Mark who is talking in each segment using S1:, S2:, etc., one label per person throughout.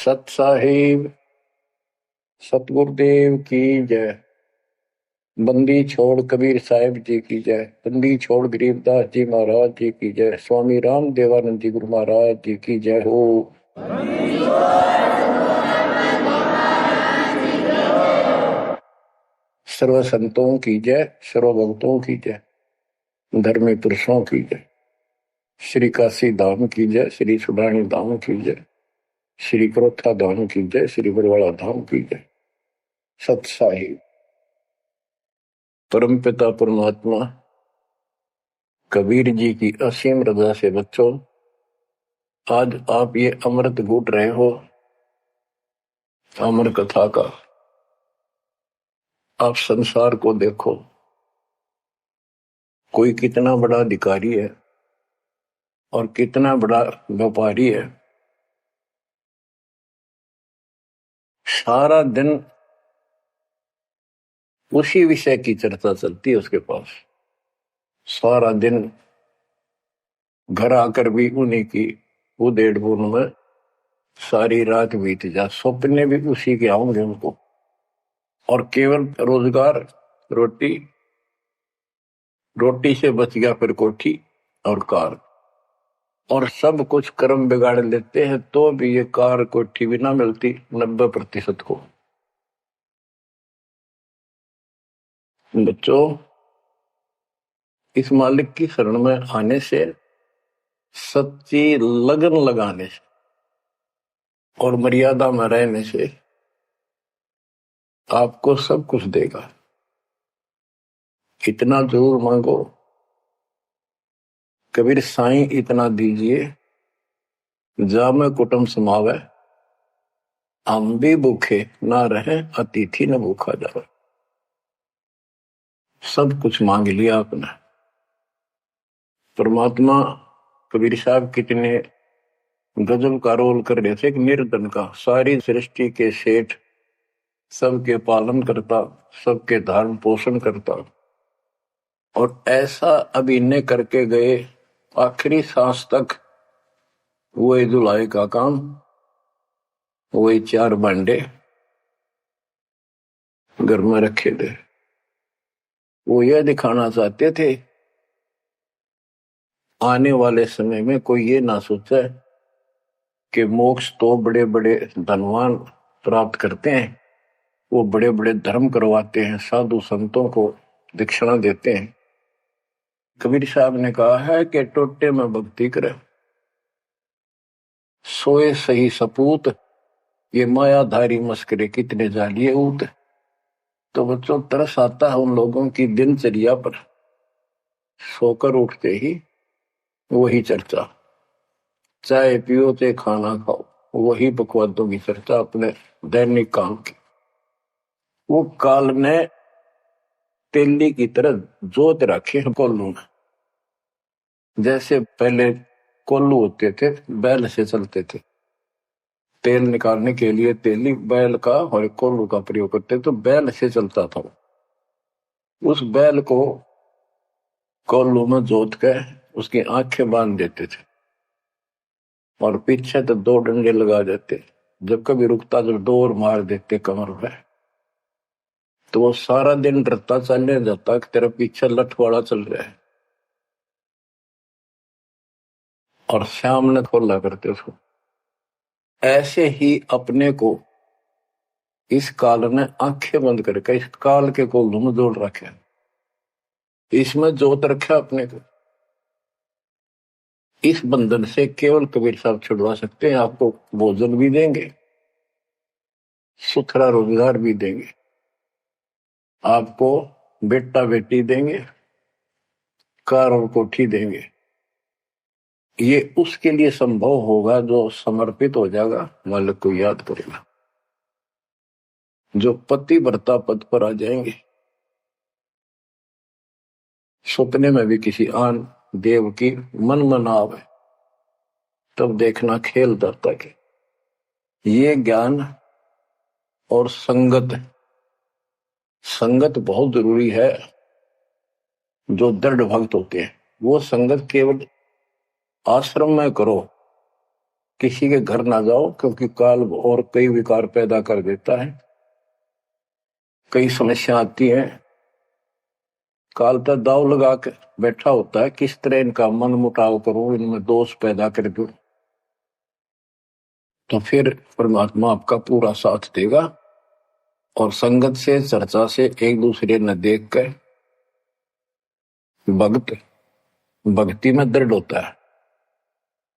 S1: सत साहिब सतगुरुदेव की जय। बंदी छोड़ कबीर साहिब जी की जय। बंदी छोड़ गरीबदास जी महाराज जी की जय। स्वामी राम देवानंद जी गुरु महाराज जी की जय हो। सर्व संतों की जय, सर्व भक्तों की जय, धर्मी पुरुषों की जय। श्री काशी धाम की जय, श्री सुडानी धाम की जय, श्री क्रोथा धाम की जय, श्री बरवाड़ा धाम की जय। सत साहिब परम पिता परमात्मा कबीर जी की असीम रजा से बच्चों, आज आप ये अमृत घूट रहे हो अमर कथा का। आप संसार को देखो, कोई कितना बड़ा अधिकारी है और कितना बड़ा व्यापारी है। सारा दिन उसी विषय की चर्चा चलती है उसके पास। सारा दिन घर आकर भी उन्हीं की उधेड़ बुन में सारी रात बीत जा, सपने भी उसी के आऊंगे उनको। और केवल रोजगार, रोटी, रोटी से बच गया फिर कोठी और कार, और सब कुछ कर्म बिगाड़ लेते हैं तो भी ये कार कोठी भी ना मिलती 90% को। बच्चों, इस मालिक की शरण में आने से, सच्ची लगन लगाने से और मर्यादा में रहने से आपको सब कुछ देगा। इतना जरूर मांगो, कबीर साईं इतना दीजिए जामे कुटुंब समावे, हम भी भूखे ना रहे अतिथि न भूखा जावे। सब कुछ मांग लिया आपने। परमात्मा कबीर साहब कितने गजब का रोल कर रहे थे, एक निर्धन का, सारी सृष्टि के सेठ, सबके पालन करता, सबके धारण पोषण करता, और ऐसा अभिनय करके गए आखिरी सांस तक। वही दुलाई का काम, वही 4 भांडे घर में रखे थे। वो यह दिखाना चाहते थे आने वाले समय में कोई ये ना सोचे कि मोक्ष तो बड़े बड़े धनवान प्राप्त करते हैं, वो बड़े बड़े धर्म करवाते हैं, साधु संतों को दक्षिणा देते हैं। कबीर साहब ने कहा है कि टोटे में भक्ति करे, सोए सही सपूत, ये मायाधारी मस्करे कितने जालिए ऊत। तो बच्चों, तरस आता है उन लोगों की दिनचर्या पर। सोकर उठते ही वही चर्चा, चाय पियो चाहे खाना खाओ, वही बकवादों की चर्चा अपने दैनिक काम की। वो काल ने तेली की तरह जोत रखे हैं कोल्लू में। जैसे पहले कोल्लू होते थे, बैल से चलते थे, तेल निकालने के लिए तेली बैल का और कोल्लू का प्रयोग करते, तो बैल से चलता था। उस बैल को कोल्लू में जोत के उसकी आंखें बांध देते थे और पीछे तो 2 डंडे लगा देते। जब कभी रुकता तो डोर मार देते कमर पे। तो वो सारा दिन डरता चलने जाता कि तेरा पीछे लठवाड़ा चल रहा है, और श्याम ने खोला करते उसको। ऐसे ही अपने को इस काल ने आंखें बंद करके इस काल के कोल्लू में जोड़ रखे, इसमें जोत रखा अपने को। इस बंधन से केवल कबीर साहब छुड़वा सकते हैं। आपको भोजन भी देंगे, सुथरा रोजगार भी देंगे, आपको बेटा बेटी देंगे, कार और कोठी देंगे। ये उसके लिए संभव होगा जो समर्पित हो जाएगा, मालिक को याद करेगा। जो पतिव्रता पद पर आ जाएंगे, सपने में भी किसी आन देव की मन में ना आवे, तब देखना खेल दर्ता के। ये ज्ञान और संगत, संगत बहुत जरूरी है। जो दृढ़ भक्त होते हैं वो संगत केवल आश्रम में करो किसी के घर ना जाओ, क्योंकि काल और कई विकार पैदा कर देता है, कई समस्या आती है। काल तो दाव लगा के बैठा होता है, किस तरह इनका मन मुटाव करूं, इनमें दोष पैदा कर दूं, तो फिर परमात्मा आपका पूरा साथ देगा। और संगत से, चर्चा से, एक दूसरे न देख कर भक्त भक्ति में दृढ़ होता है।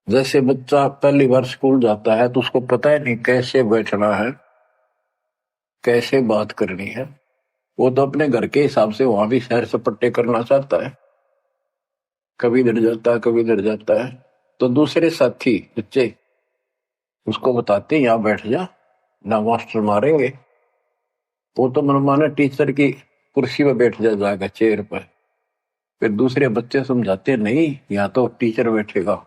S1: जैसे बच्चा पहली बार स्कूल जाता है तो उसको पता है नहीं कैसे बैठना है, कैसे बात करनी है। वो तो अपने घर के हिसाब से वहां भी सैर सपट्टे करना चाहता है, कभी डर जाता है, कभी डर जाता है। तो दूसरे साथी बच्चे उसको बताते यहाँ बैठ जा, ना मास्टर मारेंगे। वो तो मनमाना टीचर की कुर्सी पर बैठ जाएगा, चेयर पर। फिर दूसरे बच्चे समझाते नहीं, यहाँ तो टीचर बैठेगा,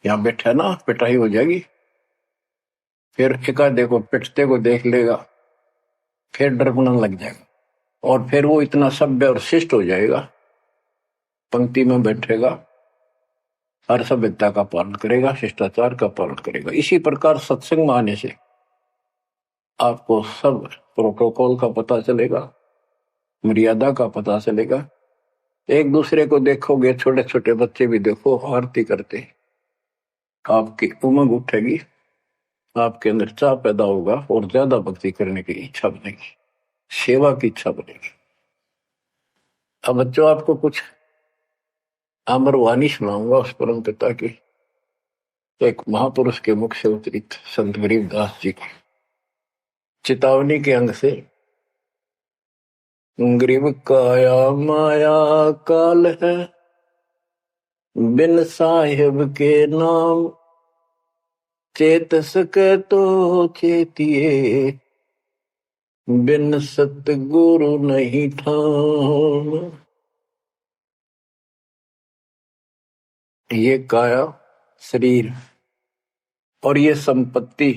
S1: यहाँ बैठा ना पिटाई हो जाएगी। फिर एकाधे को पिटते को देख लेगा, फिर डरने लग जाएगा, और फिर वो इतना सभ्य और शिष्ट हो जाएगा, पंक्ति में बैठेगा, हर सभ्यता का पालन करेगा, शिष्टाचार का पालन करेगा। इसी प्रकार सत्संग में आने से आपको सब प्रोटोकॉल का पता चलेगा, मर्यादा का पता चलेगा। एक दूसरे को देखोगे, छोटे छोटे बच्चे भी देखो आरती करते, आपकी उमंग उठेगी, आपके अंदर चाह पैदा होगा और ज्यादा भक्ति करने की इच्छा बनेगी, सेवा की इच्छा बनेगी। अब बच्चों आपको कुछ अमरवाणी सुनाऊंगा उस परम पिता की, एक महापुरुष के मुख से उतरित संत गरीबदास जी की चेतावनी के अंग से। गरीब काया माया काल है, बिन साहिब के नाम चेत सके तो चेतिए, बिन सतगुरु नहीं ठान। ये काया शरीर और ये संपत्ति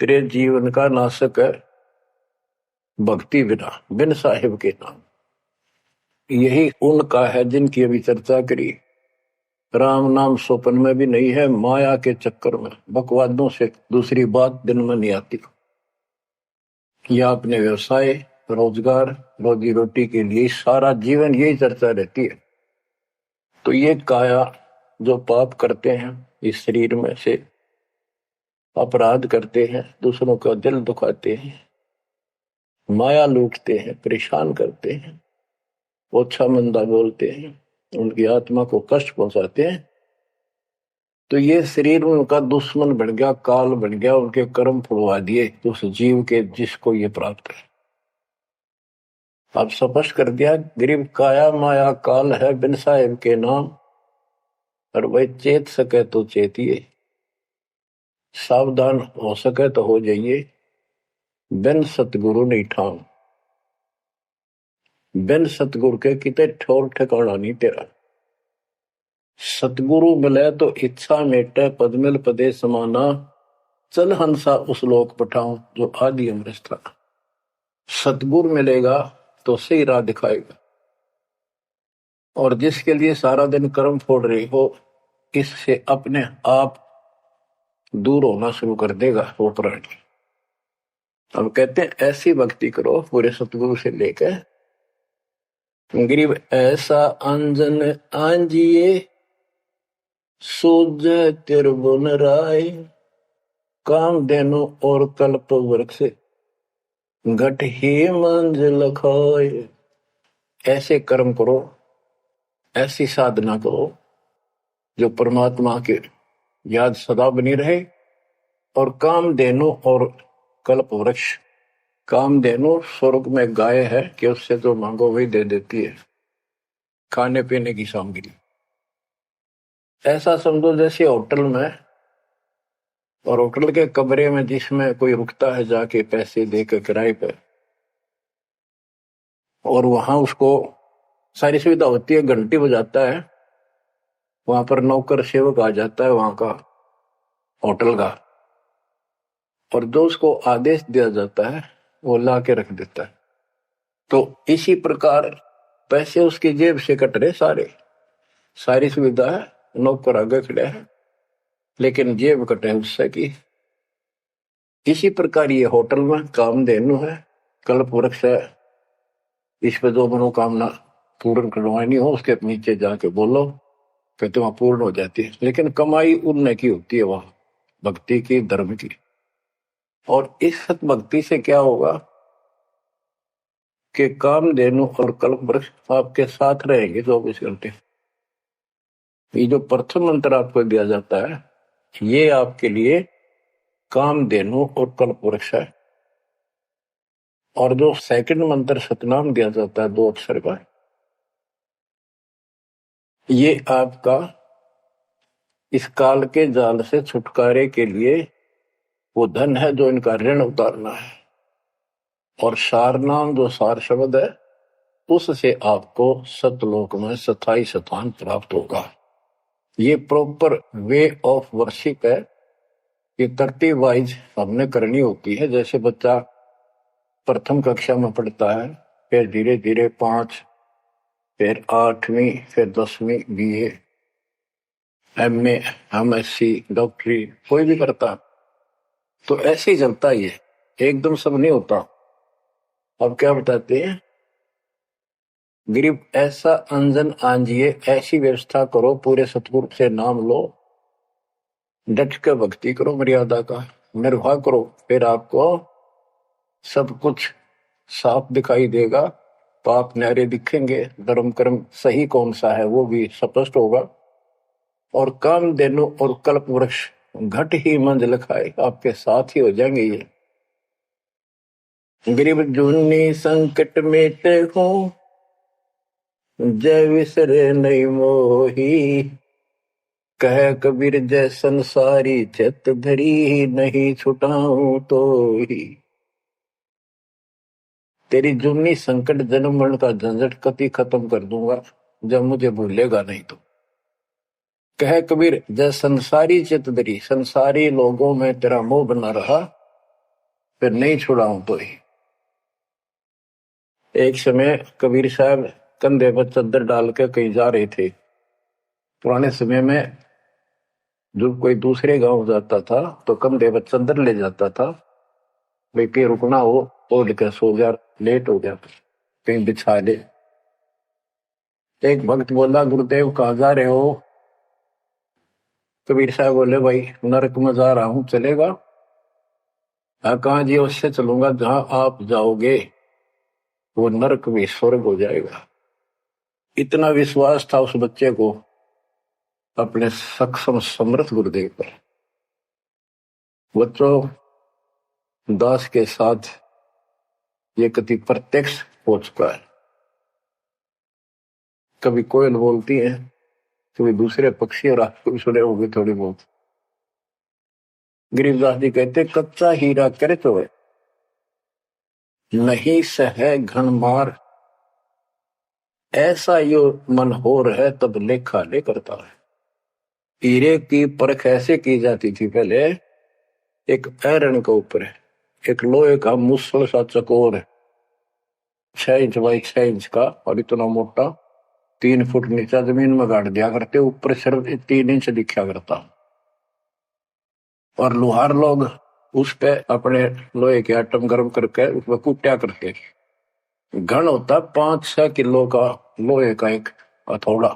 S1: तेरे जीवन का नाशक है, भक्ति बिना, बिन साहिब के नाम। यही उनका है जिनकी अभी चर्चा करी। राम नाम स्वप्न में भी नहीं है, माया के चक्कर में बकवादों से दूसरी बात दिन में नहीं आती। या अपने व्यवसाय, रोजगार, रोजी रोटी के लिए सारा जीवन यही चर्चा रहती है। तो ये काया जो पाप करते हैं, इस शरीर में से अपराध करते हैं, दूसरों का दिल दुखाते हैं, माया लूटते हैं, परेशान करते हैं, ओछा मंदा बोलते हैं, उनकी आत्मा को कष्ट पहुंचाते हैं, तो ये शरीर उनका दुश्मन बन गया, काल बन गया, उनके कर्म फुड़वा दिए उस जीव के जिसको ये प्राप्त है। अब स्पष्ट कर दिया, गरीब काया माया काल है, बिन साहिब के नाम, और वह चेत सके तो चेतिए, सावधान हो सके तो हो जाइए, बिन सतगुरु नहीं ठान। बिन सतगुरु के किते ठोर ठिकाना नहीं तेरा। सतगुरु मिले तो इच्छा मेटे, पद मिल पदे समाना, चल हंसा उस लोक पठाऊं जो आदि अमृत था। सतगुरु मिलेगा तो सही राह दिखाएगा, और जिसके लिए सारा दिन कर्म फोड़ रही हो, इससे अपने आप दूर होना शुरू कर देगा वो प्राणी। अब कहते हैं ऐसी भक्ति करो पूरे सतगुरु से लेकर, गरीब ऐसा अंजन आंजिए, सूझ तिरबुन राय, काम देनो और कल्प वृक्ष, घट ही मंजिल खाए। ऐसे कर्म करो, ऐसी साधना करो जो परमात्मा के याद सदा बनी रहे, और काम देनो और कल्प वृक्ष। काम देनो स्वर्ग में गाय है कि उससे जो मांगो वही दे देती है, खाने पीने की सामग्री। ऐसा समझो जैसे होटल में, और होटल के कमरे में जिसमें कोई रुकता है जाके पैसे देकर किराए पे, और वहां उसको सारी सुविधा होती है, घंटी बजाता है, वहां पर नौकर सेवक आ जाता है वहां का होटल का, और जो उसको आदेश दिया जाता है वो ला के रख देता है। तो इसी प्रकार पैसे उसकी जेब से कट रहे सारे, सारी सुविधा है, नौकर आगे खड़े है, लेकिन जेब कटे उससे की। इसी प्रकार ये होटल में कामधेनु है, कल्प वृक्ष है। इस पे जो मनोकामना पूर्ण करवानी हो उसके नीचे जाके बोलो, कहते वहां पूर्ण हो जाती है। लेकिन कमाई उनने की होती है वहां, भक्ति की, धर्म की। और इस सत भक्ति से क्या होगा कि कामधेनु और कल्प वृक्ष आपके साथ रहेंगे 24 घंटे। ये जो प्रथम मंत्र आपको दिया जाता है, ये आपके लिए कामधेनु और कल्प वृक्ष है। और जो सेकंड मंत्र सतनाम दिया जाता है 2 अक्षर का, ये आपका इस काल के जाल से छुटकारे के लिए वो धन है जो इनका ऋण उतारना है। और सार नाम जो सार शब्द है, उससे आपको सतलोक में स्थायी स्थान प्राप्त होगा। ये प्रॉपर वे ऑफ वर्शिप है। ये तरतीब वाइज हमने करनी होती है। जैसे बच्चा प्रथम कक्षा में पढ़ता है, फिर धीरे धीरे 5, फिर 8वीं, फिर 10वीं BA, MA, MSc, डॉक्टरी कोई भी करता, तो ऐसे ही चलता ही है, एकदम सब नहीं होता। अब क्या बताते हैं, गरीब ऐसा अंजन आंजिए, ऐसी व्यवस्था करो, पूरे सतगुरु से नाम लो, डट के भक्ति करो, मर्यादा का निर्वाह करो, फिर आपको सब कुछ साफ दिखाई देगा। पाप न्यारे दिखेंगे, धर्म कर्म सही कौन सा है वो भी स्पष्ट होगा। और कामधेनु और कल्प वृक्ष घट ही मंजिल खाए, आपके साथ ही हो जाएंगे। ये गरीब जूनी संकट मेटे हो, जय विसरे नहीं मोही, कह कबीर जय संसारी, चित धरी नहीं छुटाऊं तो ही। तेरी जूनी संकट जन्म मरण का झंझट कति खत्म कर दूंगा जब मुझे भूलेगा नहीं तो। कह कबीर जय संसारी चित धरी, संसारी लोगों में तेरा मोह बना रहा, फिर नहीं छुड़ाऊं तो ही। एक समय कबीर साहब कंधे पर चद्दर डाल के कहीं जा रहे थे। पुराने समय में जब कोई दूसरे गांव जाता था तो कंधे पर चद्दर ले जाता था, भाई कहीं रुकना हो ओढ़ के सो जा, लेट हो गया कहीं बिछा ले। एक भक्त बोला, गुरुदेव कहाँ जा रहे हो? कबीर साहब बोले, भाई नरक में जा रहा हूं, चलेगा? हाँ, कहाँ जी? उससे चलूंगा जहां आप जाओगे वो नरक भी स्वर्ग हो जाएगा। इतना विश्वास था उस बच्चे को अपने सक्षम समर्थ गुरुदेव पर। बच्चों, दास के साथ ये कति प्रत्यक्ष हो चुका है। कभी कोयल बोलती है, कभी दूसरे पक्षी, और आपको भी सुने होंगे थोड़ी बहुत। गरीबदास जी कहते, कच्चा हीरा करे तो है, नहीं सह घन मार, ऐसा यो मन होर है तब लेखा ले करता है। हीरे की परख ऐसे की जाती थी पहले, एक ऐरण के ऊपर है, एक लोहे का मुसल सा चकोर है, 6 इंच बाई 6 इंच का, और इतना मोटा, 3 फुट नीचा जमीन में गाड़ दिया करते, ऊपर सिर्फ 3 इंच दिखा करता। और लोहार लोग उस पे अपने लोहे के आइटम गर्म करके उसमें कूटा करते। घन होता 5-6 किलो का लोहे का एक हथौड़ा,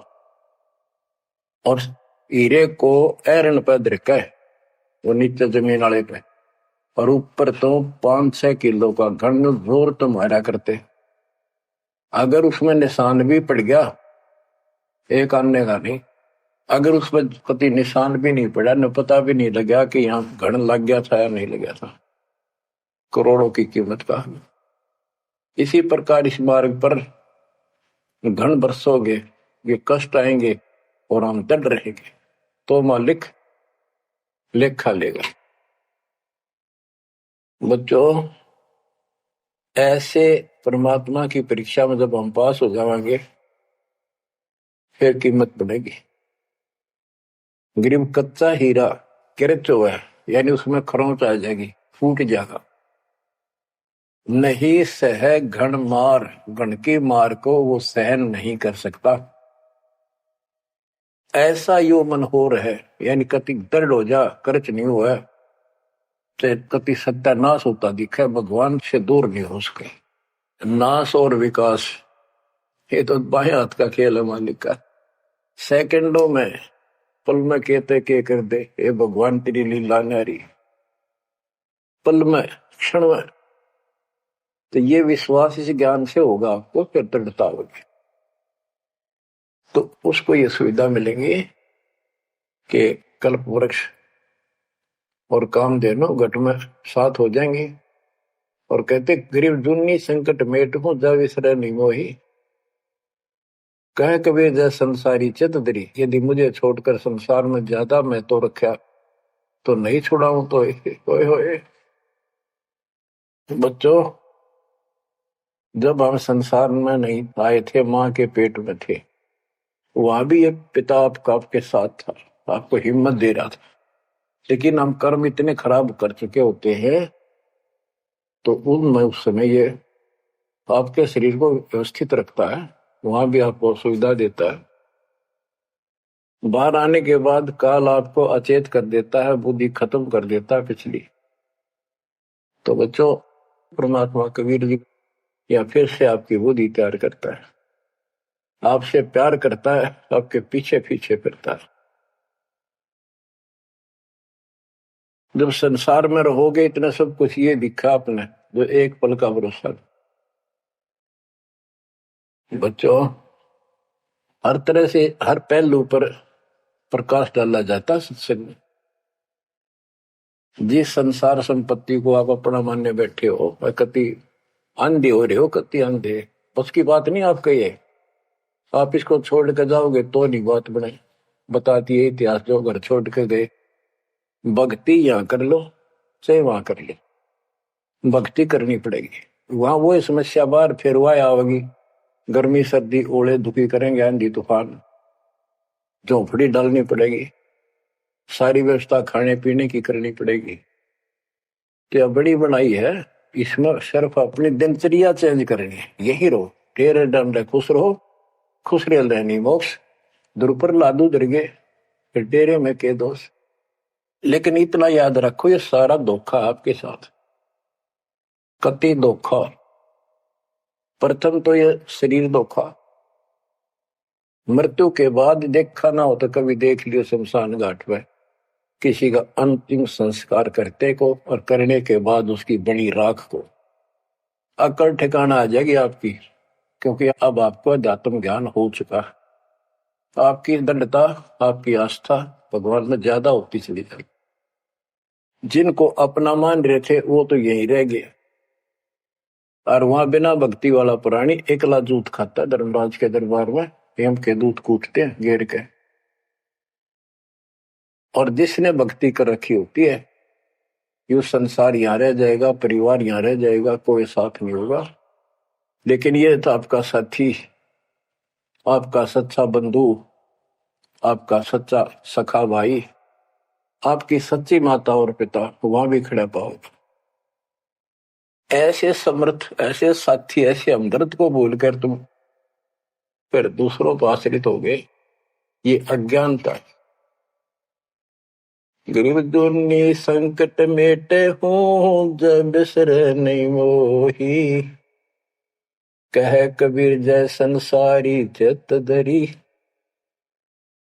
S1: और हीरे को ऐरण पे धरके वो नीचे जमीन वाले पे, और ऊपर तो 5-6 किलो का घन जोर तो मारा करते। अगर उसमें निशान भी पड़ गया, एक आने का नहीं, अगर उसमें कभी निशान भी नहीं पड़ा, न पता भी नहीं लगा कि यहाँ घन लग गया था या नहीं लग गया था, करोड़ों की कीमत का। इसी प्रकार इस मार्ग पर घन बरसोगे, ये कष्ट आएंगे और हम डट रहेंगे, तो मालिक लेखा लेगा। बच्चों, ऐसे परमात्मा की परीक्षा में जब हम पास हो जाएंगे, फिर कीमत बनेगी। गरीब कच्चा हीरा किरच हुआ है, यानी उसमें खरोंच आ जाएगी, फूट जाएगा। नहीं सह घन मार, घन की मार को वो सहन नहीं कर सकता। ऐसा यो मन हो रहा है, यानी कति दर्द हो जा, कर्च नहीं हुआ, चाहे कति सत्यानाश होता दिखे, भगवान से दूर नहीं हो सके। नाश और विकास ये तो बाएं हाथ का खेल है मालिक का। सेकंडों में, पल में कहते के कर दे, ये भगवान तेरी लीला न्यारी, पल में, क्षण में। तो ये विश्वास इस ज्ञान से होगा आपको, फिर दृढ़ता होगी। तो उसको ये सुविधा मिलेंगी कि कल्प वृक्ष और कामधेनु घट में साथ हो जाएंगे। और कहते गरीब जुन्नी संकट मेट हूं जा विसर नहीं मोही, कह कबीर जय संसारी चित दरी, यदि मुझे छोड़कर संसार में ज्यादा मैं तो रखा तो नहीं छुड़ाऊं तो होए होए। बच्चों, जब हम संसार में नहीं आए थे, माँ के पेट में थे, वहां भी एक पिता आपके साथ था, आपको हिम्मत दे रहा था। लेकिन हम कर्म इतने खराब कर चुके होते हैं, तो उनमें उस समय ये आपके शरीर को व्यवस्थित रखता है, वहां भी आपको सुविधा देता है। बाहर आने के बाद काल आपको अचेत कर देता है, बुद्धि खत्म कर देता है पिछली। तो बच्चों, परमात्मा कबीर जी या फिर से आपकी बुद्धि तैयार करता है, आपसे प्यार करता है, आपके पीछे पीछे फिरता है। जब संसार में रहोगे, इतना सब कुछ ये दिखा आपने, जो एक पल का भरोसा। बच्चों, हर तरह से हर पहलू पर प्रकाश डाला जाता है सत्संग में। जिस संसार संपत्ति को आप अपना मानने बैठे हो, कति अंधे हो रहे हो, कति अंधे, उसकी बात नहीं आप कहिए। आप इसको छोड़ कर जाओगे तो नहीं बात बने। बताती है इतिहास, जो घर छोड़ कर गए, भक्ति यहां कर लो चाहे वहां कर लो, भक्ति करनी पड़ेगी। वहां वो समस्या बार फिर वह आवेगी, गर्मी सर्दी ओले दुखी करेंगे, आंधी तूफान, झोंपड़ी डालनी पड़ेगी, सारी व्यवस्था खाने पीने की करनी पड़ेगी। तो यह बड़ी बनाई है, इसमें सिर्फ अपनी दिनचर्या चेंज करेंगे। यही रहो, टेरे डंडे खुश रहो, खुश रह रहनी मोक्ष, दुरुपर लादू दरगे, फिर डेरे में के दोष। लेकिन इतना याद रखो, ये सारा धोखा आपके साथ, कति धोखा। प्रथम तो ये शरीर धोखा, मृत्यु के बाद देखा ना हो तो कभी देख लियो शमशान घाट में किसी का अंतिम संस्कार करते को, और करने के बाद उसकी बड़ी राख को अकड़ ठिकाना आ जाएगी आपकी, क्योंकि अब आपको अध्यात्म ज्ञान हो चुका है। आपकी दृढ़ता, आपकी आस्था भगवान में ज्यादा होती चली जाएगी। जिनको अपना मान रहे थे वो तो यही रह गए, और वहां बिना भक्ति वाला प्राणी एकला जूत खाता है। धर्मराज के दरबार में हेम के दूत कूटते हैं घेर के, और जिसने भक्ति कर रखी होती है, यू संसार यहां रह जाएगा, परिवार यहां रह जाएगा, कोई साथ नहीं होगा। लेकिन ये तो आपका साथी, आपका सच्चा बंधु, आपका सच्चा सखा भाई, आपकी सच्ची माता और पिता वहां भी खड़ा पाओगे। ऐसे समर्थ, ऐसे साथी, ऐसे हमदर्द को भूलकर तुम फिर दूसरों पर आश्रित हो गए, ये अज्ञानता है। गरीब दुनी संकट मेटे हूं जब बिसर नहीं मोही, कह कबीर जय संसारी चित धरी,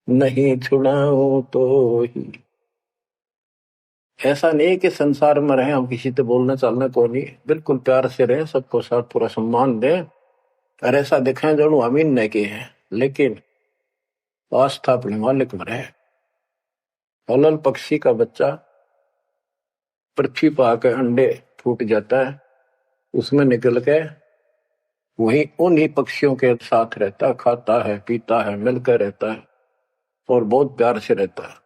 S1: नहीं छुड़ाऊं तो ही। ऐसा नहीं कि संसार में रहे हम किसी से बोलने चालने को नहीं, बिल्कुल प्यार से रहे, सबको साथ पूरा सम्मान दें, और ऐसा दिखाएं जो हम इन नहीं किए हैं, लेकिन आस्था अपने मालिक में रहे। हलल पक्षी का बच्चा पृथ्वी पर आकर अंडे फूट जाता है, उसमें निकल के वही उन्हीं पक्षियों के साथ रहता, खाता है, पीता है, मिलकर रहता है, और बहुत प्यार से रहता है।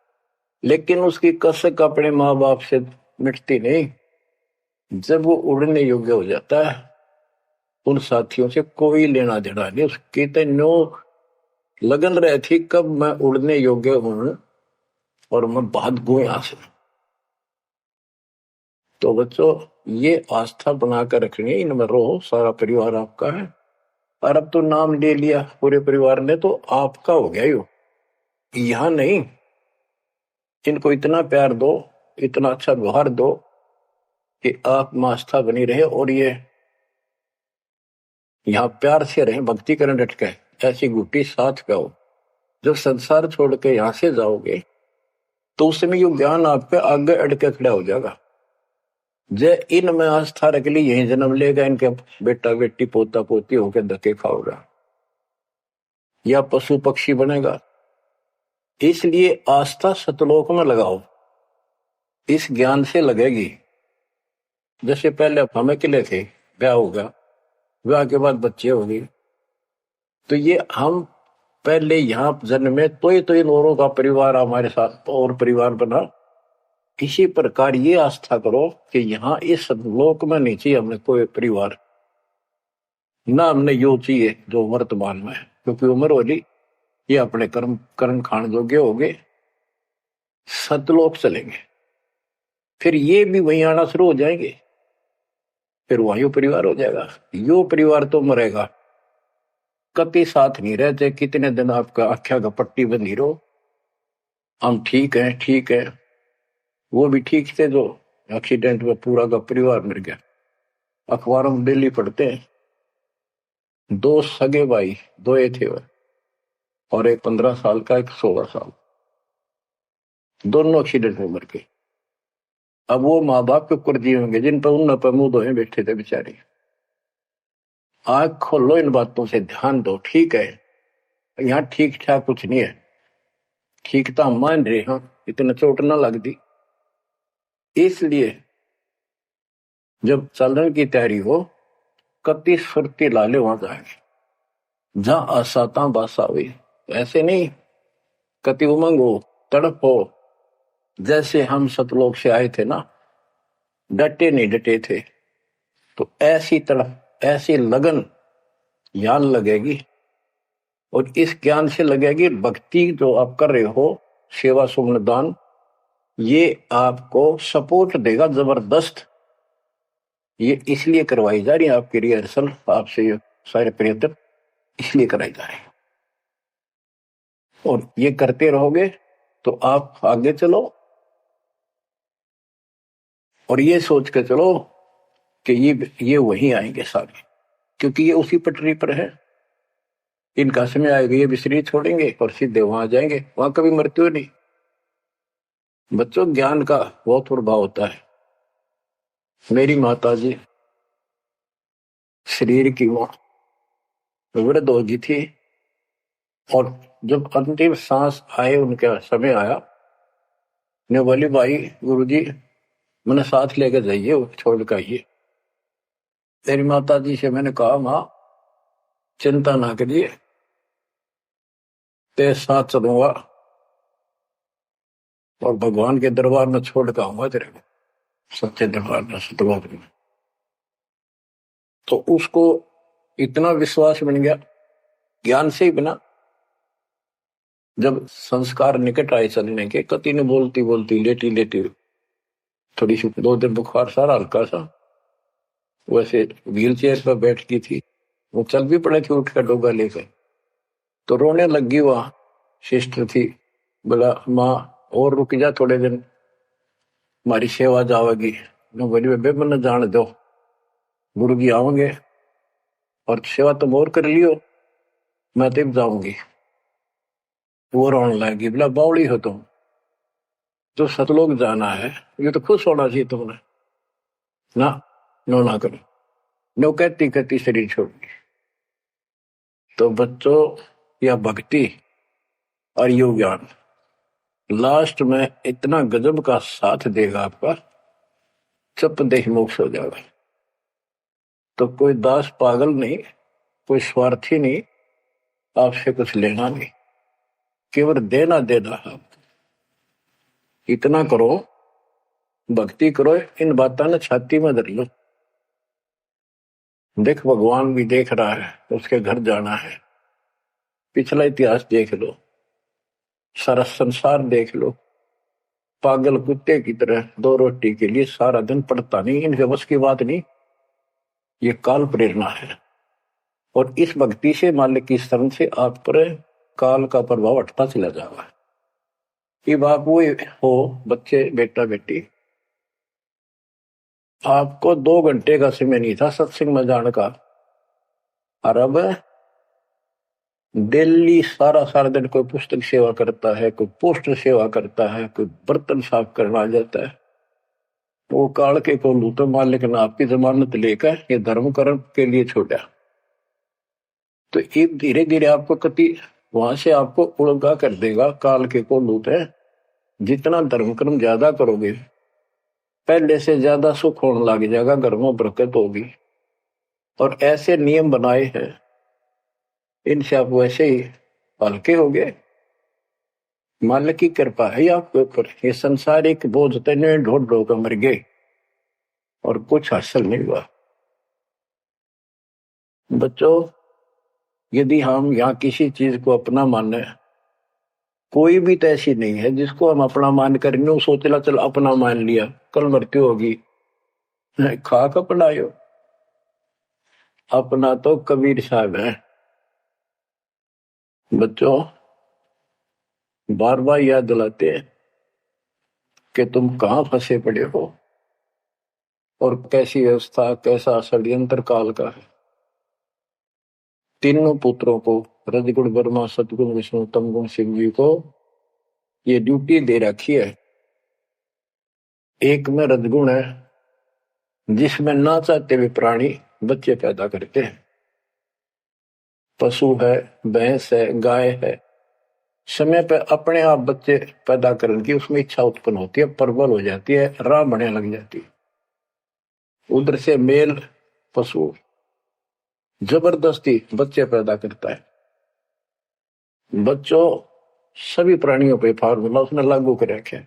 S1: लेकिन उसकी कसक अपने माँ बाप से मिटती नहीं। जब वो उड़ने योग्य हो जाता है, उन साथियों से कोई लेना देना नहीं, उसकी तो नो लगन रही थी कब मैं उड़ने योग्य हूं और मैं भाग गूं यहां से। तो बच्चों, ये आस्था बनाकर रखनी है, इनमें रहो, सारा परिवार आपका है। और अब तो नाम ले लिया पूरे परिवार ने, तो आपका हो गया यो, यहां नहीं, इनको इतना प्यार दो, इतना अच्छा व्यवहार दो कि आप में आस्था बनी रहे और ये यहाँ प्यार से रहे, भक्ति करने डट के ऐसी गुटी साथ पाओ। जब संसार छोड़ के यहां से जाओगे तो उस समय ये ज्ञान आपके आगे अड़के खड़ा हो जाएगा। जय इनमें आस्था रख ली, यही जन्म लेगा, इनके बेटा बेटी पोता पोती होकर धक्के खाओगा या पशु पक्षी बनेगा। इसलिए आस्था सतलोक में लगाओ, इस ज्ञान से लगेगी। जैसे पहले हम अकेले थे, ब्याह होगा, ब्याह के बाद बच्चे होंगे, तो ये हम पहले यहाँ जन्म में तो इन औरों का परिवार हमारे साथ और परिवार बना। इसी प्रकार ये आस्था करो कि यहाँ इस लोक में नहीं चाहिए हमें कोई परिवार, ना हमने यो चाहिए जो वर्तमान में है, क्योंकि उम्र वाली ये अपने कर्म कर्म खान जोगे हो गए, सतलोक चलेंगे, फिर ये भी वहीं आना शुरू हो जाएंगे, फिर वहीं परिवार हो जाएगा। यो परिवार तो मरेगा, कति साथ नहीं रहते, कितने दिन आपका आख्या का पट्टी बंधी रहो, हम ठीक है ठीक है। वो भी ठीक थे जो एक्सीडेंट में पूरा का परिवार मर गया। अखबारों में डेली पढ़ते हैं, 2 सगे भाई, 2 थे वह, और एक 15 साल का, एक 16 साल, दोनों एक्सीडेंट में मर गए। अब वो माँ बाप के ऊपर जी होंगे जिन पर उन पर मुंह धोए बैठे थे बेचारे। आंख खोलो, इन बातों से ध्यान दो। ठीक है, यहाँ ठीक ठाक कुछ नहीं है, ठीक तो हम मान रहे हैं, इतना चोट ना लग दी। इसलिए जब चलने की तैयारी हो, कति सुरती लाले वहां जाएंगे, जहां आसाता बासा हुई। ऐसे नहीं, कति उमंग हो, तड़प हो, जैसे हम सतलोक से आए थे ना, डटे नहीं डटे थे, तो ऐसी तड़प, ऐसी लगन ज्ञान लगेगी। और इस ज्ञान से लगेगी भक्ति जो आप कर रहे हो, सेवा सुमन दान, ये आपको सपोर्ट देगा जबरदस्त। ये इसलिए करवाई जा रही है आपकी रिहर्सल, आपसे ये सारे प्रयत्न इसलिए कराई जा रहे हैं। और ये करते रहोगे तो आप आगे चलो, और ये सोच के चलो कि ये वहीं आएंगे सारे, क्योंकि ये उसी पटरी पर है। इनका समय आएगा, ये भी शरीर छोड़ेंगे और सीधे वहां जाएंगे, वहां कभी मृत्यु नहीं। बच्चों, ज्ञान का बहुत प्रभाव होता है। मेरी माता जी शरीर की वृद्ध हो गई थी, और जब अंतिम सांस आए, उनका समय आया, ने बोली भाई गुरुजी मैंने साथ लेकर जाइए, छोड़ कर आइए। मेरी माता जी से मैंने कहा, माँ चिंता ना करिए, तेरे साथ चलूंगा और भगवान के दरबार में छोड़ कर आऊंगा तेरे को, सच्चे दरबार में, सतलोक में। तो उसको इतना विश्वास बन गया, ज्ञान से ही बना। जब संस्कार निकट आए चलने के, कति ने बोलती बोलती लेटी लेटी, थोड़ी सी 2 दिन बुखार सारा हल्का सा, वैसे व्हील चेयर पर बैठ की थी, वो चल भी पड़े थे उठ कर डोगा लेकर, तो रोने लगी। वहां सिस्टर थी, बोला माँ और रुक जा थोड़े दिन, हमारी सेवा जावेगी। मैं बोली बेबे मैंने जान दो, गुरु जी आओगे और सेवा तुम और कर लियो, मैं तब जाऊंगी। वो रोने लगी, बोला बावड़ी हो तुम, जो सतलोक जाना है ये तो खुश होना चाहिए तुमने, ना नो ना करो। नो कहती कहती शरीर छोड़ दी। तो बच्चों, या भक्ति और योग ज्ञान लास्ट में इतना गजब का साथ देगा आपका, चप देह मोक्ष हो जाएगा। तो कोई दास पागल नहीं, कोई स्वार्थी नहीं, आपसे कुछ लेना नहीं, केवल देना देना है। इतना करो, भक्ति करो, इन बातों ने छाती में धर लो। देख भगवान भी देख रहा है, उसके घर जाना है, पिछला इतिहास देख लो, सारा संसार देख लो। पागल कुत्ते की तरह 2 रोटी के लिए सारा दिन पड़ता नहीं, इनके बस की बात नहीं, ये काल प्रेरणा है। और इस भक्ति से, मालिक की शरण से आप पर काल का प्रभाव हटता चला जाएगा। अब आप वो हो बच्चे, बेटा बेटी, आपको 2 घंटे का समय नहीं था सत्संग में जाने का, और अब डेली सारा सारा दिन कोई पुस्तक सेवा करता है, कोई पोस्टर सेवा करता है, कोई बर्तन साफ करना आ जाता है। वो काल के को लूटो मालिक ने आपकी जमानत लेकर ये धर्म कर्म के लिए छोड़ा। तो ये धीरे धीरे आपको कति वहां से आपको उड़गा कर देगा काल के को लूट है। जितना धर्म कर्म ज्यादा करोगे पहले से ज्यादा सुख होने लग जाएगा, घर में बरकत होगी। और ऐसे नियम बनाए हैं, इनसे आप वैसे ही हल्के हो गए। मालिक की कृपा है आपके ऊपर। ये संसारिक बोझ तने ढोल ढो कर मर गए और कुछ हासिल नहीं हुआ। बच्चों, यदि हम यहाँ किसी चीज को अपना माने, कोई भी तो ऐसी नहीं है जिसको हम अपना मान करेंगे वो सोचला चल अपना मान लिया कल मृत्यु होगी। खाक अपनायो, अपना तो कबीर साहब है। बच्चों, बार बार याद दिलाते हैं कि तुम कहां फंसे पड़े हो और कैसी व्यवस्था, कैसा षड्यंत्र काल का है। तीनों पुत्रों को, रजगुण ब्रह्मा, सतगुण विष्णु, तमगुण शिव जी को ये ड्यूटी दे रखी है। एक में रजगुण है जिसमें ना चाहते हुए प्राणी बच्चे पैदा करते हैं। पशु है, भैंस है, गाय है, समय पर अपने आप बच्चे पैदा करने की उसमें इच्छा उत्पन्न होती है, प्रबल हो जाती है, राह बढ़ने लग जाती है। उधर से मेल पशु जबरदस्ती बच्चे पैदा करता है। बच्चों, सभी प्राणियों पे फार्मूला उसने लागू कर रखा है,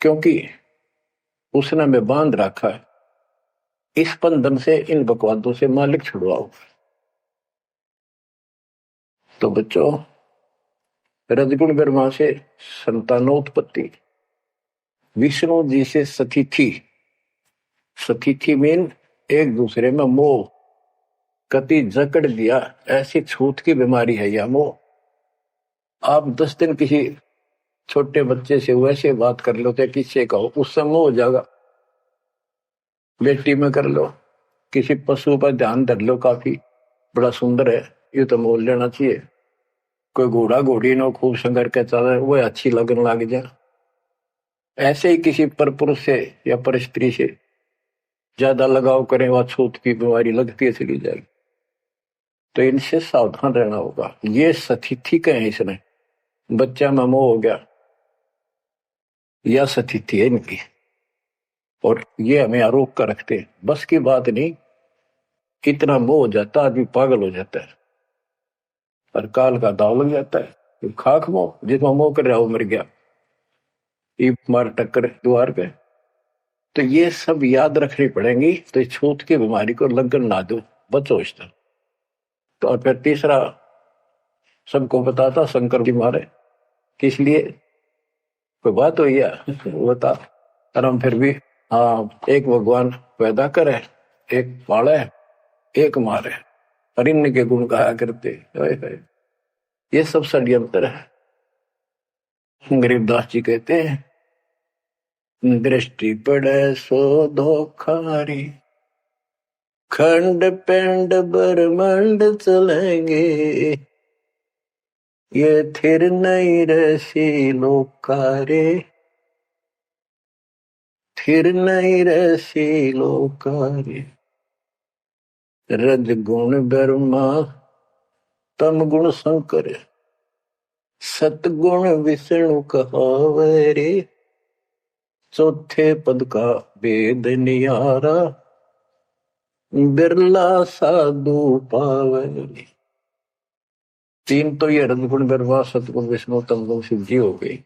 S1: क्योंकि उसने हमें बांध रखा है। इस बंधन से, इन बकवादों से मालिक छुड़वाओ। तो बच्चों, रजगुण ब्रह्मा से संतानोत्पत्ति, विष्णु जी से सतिथि, सतिथि मीन एक दूसरे में मोह, कति जकड़ दिया, ऐसी छूत की बीमारी है यह मोह। आप 10 दिन किसी छोटे बच्चे से वैसे बात कर लो, किससे कहो, उससे मोह हो जाएगा। बेटी में कर लो, किसी पशु पर ध्यान धर लो, काफी बड़ा सुंदर है, ये तो मोल लेना चाहिए। कोई घोड़ा घोड़ी नो खूब संगर के चल वो अच्छी लगने लग जाए। ऐसे ही किसी पर पुरुष से या पर स्त्री से ज्यादा लगाव करें, वह छूत की बीमारी लगती है चली जाएगी। तो इनसे सावधान रहना होगा। ये सतिथि कहे इसने, बच्चा में मोह हो गया, यह सतिथि है इनकी, और ये हमें आरोप कर रखते हैं। बस की बात नहीं, इतना मोह हो जाता आदमी पागल हो जाता है और काल का दाव लग जाता है। खाक मोह, जिसमें मोह कर रहा वो मर गया, मार टक्कर द्वार पे। तो ये सब याद रखनी पड़ेंगी, तो छूत की बीमारी को लगन ना दो, बचो इससे। तो और फिर तीसरा सबको बताता शंकर जी मारे, किस लिए कोई बात हुई है बता। और हम फिर भी हाँ, एक भगवान पैदा करे, एक पाले, एक मारे, और इनके गुण गाया करते। ये सब षड्यंत्र है। गरीबदास जी कहते हैं, दृष्टि पड़े सो धोखारी, खंड पिंड ब्रह्मांड चलेंगे, ये थिर नहीं रसी लोकारे, थिर नहीं रसी लोकारे। रज गुण ब्रह्मा, तम गुण शंकर, सतगुण विष्णु कहावरे, चौथे पद का वेद नियारा, बिरला साधु पावरी। तीन तो ये रजगुण ब्रह्मा, सतगुण विष्णु, तमगुण शिव जी हो गई।